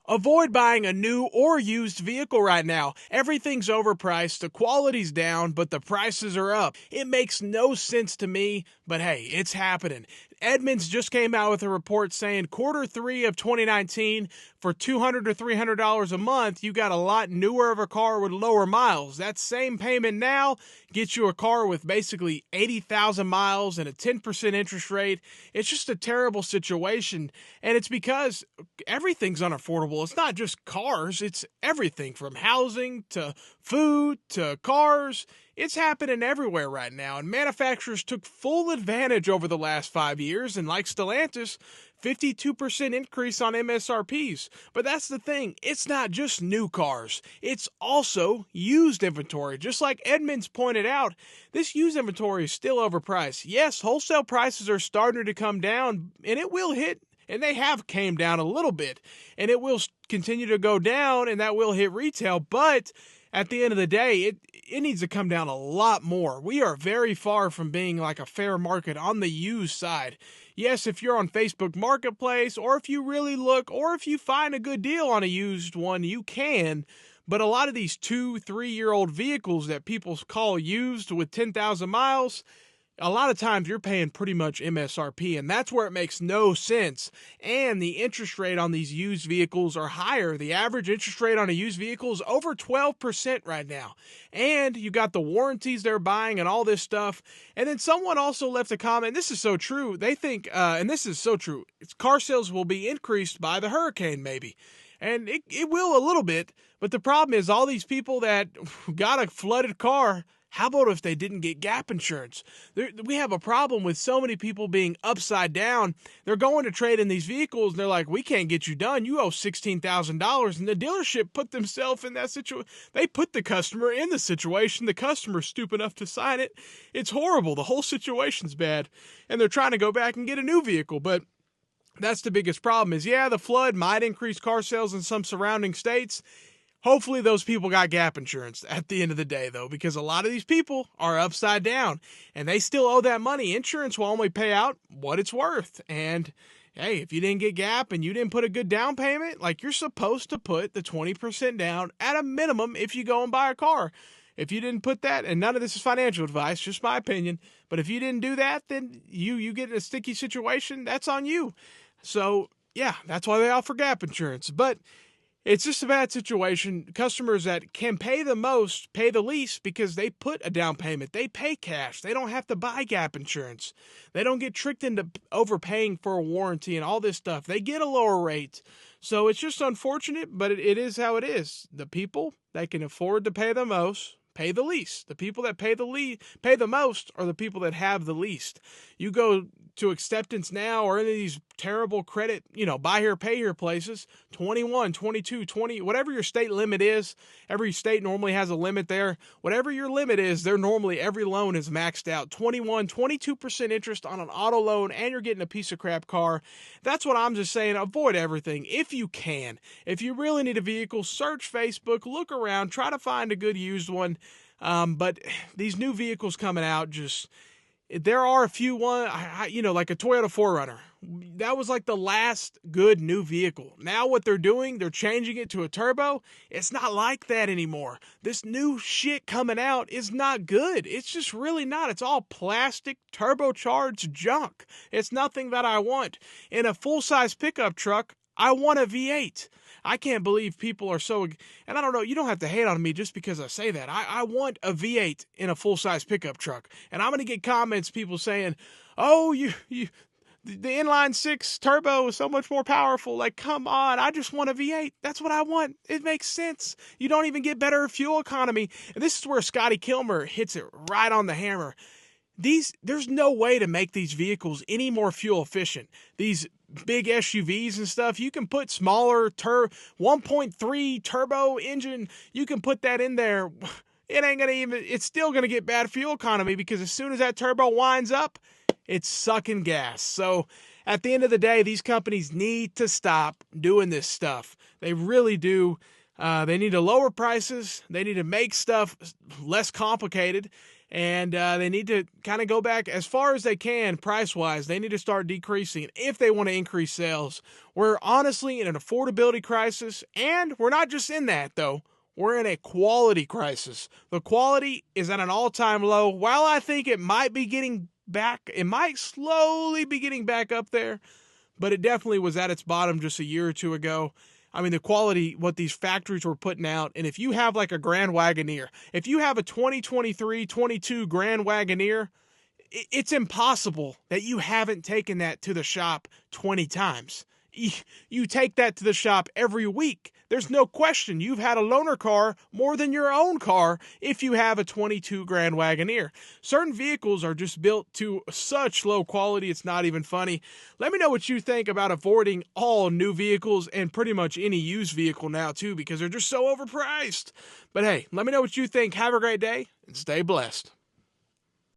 Avoid buying a new or used vehicle right now. Everything's overpriced, the quality's down, but the prices are up. It makes no sense to me, but hey, it's happening. Edmunds just came out with a report saying Q3 of 2019 for $200 to $300 a month, you got a lot newer of a car with lower miles. That same payment now gets you a car with basically 80,000 miles and a 10% interest rate. It's just a terrible situation, and it's because everything's unaffordable. It's not just cars, it's everything from housing to food to cars. It's happening everywhere right now, and manufacturers took full advantage over the last 5 years, and like Stellantis, 52% increase on MSRPs. But that's the thing, it's not just new cars, it's also used inventory. Just like Edmunds pointed out, this used inventory is still overpriced. Yes, wholesale prices are starting to come down, and it will hit, and they have came down a little bit, and it will continue to go down, and that will hit retail, but at the end of the day, it needs to come down a lot more. We are very far from being like a fair market on the used side. Yes, if you're on Facebook Marketplace, or if you really look, or if you find a good deal on a used one, you can. But a lot of these 2-3-year-old vehicles that people call used with 10,000 miles, a lot of times you're paying pretty much MSRP, and that's where it makes no sense. And the interest rate on these used vehicles are higher. The average interest rate on a used vehicle is over 12% right now. And you got the warranties they're buying and all this stuff. And then someone also left a comment. This is so true. They think, and this is so true, car sales will be increased by the hurricane maybe. And it will a little bit. But the problem is all these people that got a flooded car, how about if they didn't get gap insurance? We have a problem with so many people being upside down. They're going to trade in these vehicles, and they're like, we can't get you done. You owe $16,000. And the dealership put themselves in that situation. They put the customer in the situation. The customer's stupid enough to sign it. It's horrible. The whole situation's bad. And they're trying to go back and get a new vehicle. But that's the biggest problem is, yeah, the flood might increase car sales in some surrounding states. Hopefully those people got gap insurance at the end of the day, though, because a lot of these people are upside down, and they still owe that money. Insurance will only pay out what it's worth. And, hey, if you didn't get gap and you didn't put a good down payment, like you're supposed to put the 20% down at a minimum if you go and buy a car. If you didn't put that, and none of this is financial advice, just my opinion, but if you didn't do that, then you get in a sticky situation, that's on you. So, yeah, that's why they offer gap insurance. But it's just a bad situation. Customers that can pay the most pay the least because they put a down payment. They pay cash. They don't have to buy gap insurance. They don't get tricked into overpaying for a warranty and all this stuff. They get a lower rate. So it's just unfortunate, but it is how it is. The people that can afford to pay the most pay the least. The people that pay the most are the people that have the least. You go to Acceptance Now or any of these terrible credit, buy here, pay here places, 21, 22, 20, whatever your state limit is. Every state normally has a limit there. Whatever your limit is, they're normally, every loan is maxed out. 21, 22% interest on an auto loan, and you're getting a piece of crap car. That's what I'm just saying. Avoid everything if you can. If you really need a vehicle, search Facebook, look around, try to find a good used one. But these new vehicles coming out, there are a few like a Toyota 4Runner. That was like the last good new vehicle. Now what they're doing, they're changing it to a turbo. It's not like that anymore. This new shit coming out is not good. It's just really not. It's all plastic, turbocharged junk. It's nothing that I want. In a full-size pickup truck, I want a V8. I can't believe people are so, and I don't know, you don't have to hate on me just because I say that. I want a V8 in a full-size pickup truck. And I'm going to get comments, people saying, oh, the inline six turbo is so much more powerful. Like, come on, I just want a V8. That's what I want. It makes sense. You don't even get better fuel economy. And this is where Scotty Kilmer hits it right on the hammer. There's no way to make these vehicles any more fuel efficient. These big SUVs and stuff, you can put smaller 1.3 turbo engine, you can put that in there. It's still going to get bad fuel economy because as soon as that turbo winds up, it's sucking gas. So at the end of the day, these companies need to stop doing this stuff. They really do. They need to lower prices. They need to make stuff less complicated. And they need to kind of go back as far as they can price wise. They need to start decreasing if they want to increase sales. We're honestly in an affordability crisis, and we're not just in that though. We're in a quality crisis. The quality is at an all-time low. While I think it might be getting back, it might slowly be getting back up there, but it definitely was at its bottom just a year or two ago. I mean, the quality, what these factories were putting out, and if you have like a Grand Wagoneer, if you have a 2023-22 Grand Wagoneer, it's impossible that you haven't taken that to the shop 20 times. You take that to the shop every week. There's no question you've had a loaner car more than your own car if you have a 22 Grand Wagoneer. Certain vehicles are just built to such low quality, it's not even funny. Let me know what you think about avoiding all new vehicles and pretty much any used vehicle now too, because they're just so overpriced. But hey, let me know what you think. Have a great day and stay blessed.